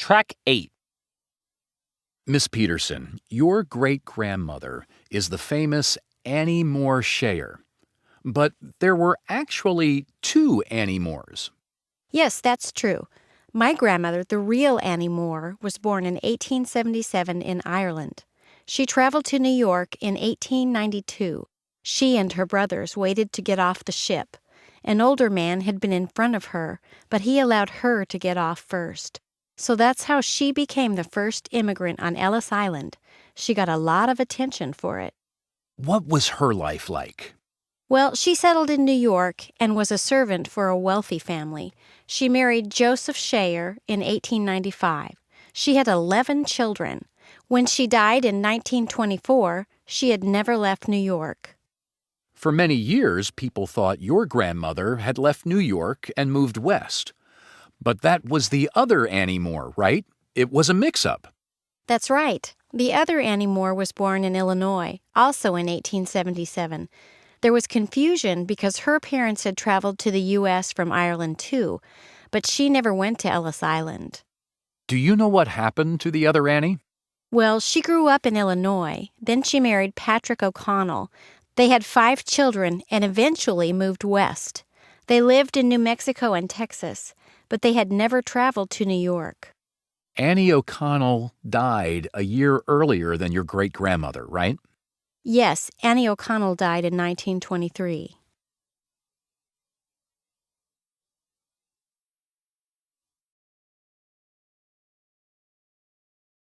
Track 8. Miss Peterson, your great-grandmother is the famous Annie Moore Shayer. But there were actually two Annie Moores. Yes, that's true. My grandmother, the real Annie Moore, was born in 1877 in Ireland. She traveled to New York in 1892. She and her brothers waited to get off the ship. An older man had been in front of her, but he allowed her to get off first. So that's how she became the first immigrant on Ellis Island. She got a lot of attention for it. What was her life like? Well, she settled in New York and was a servant for a wealthy family. She married Joseph Shayer in 1895. She had 11 children. When she died in 1924, she had never left New York. For many years, people thought your grandmother had left New York and moved west. But that was the other Annie Moore, right? It was a mix-up. That's right. The other Annie Moore was born in Illinois, also in 1877. There was confusion because her parents had traveled to the U.S. from Ireland too, but she never went to Ellis Island. Do you know what happened to the other Annie? Well, she grew up in Illinois. Then she married Patrick O'Connell. They had 5 children and eventually moved west. They lived in New Mexico and Texas, but they had never traveled to New York. Annie O'Connell died a year earlier than your great-grandmother, right? Yes, Annie O'Connell died in 1923.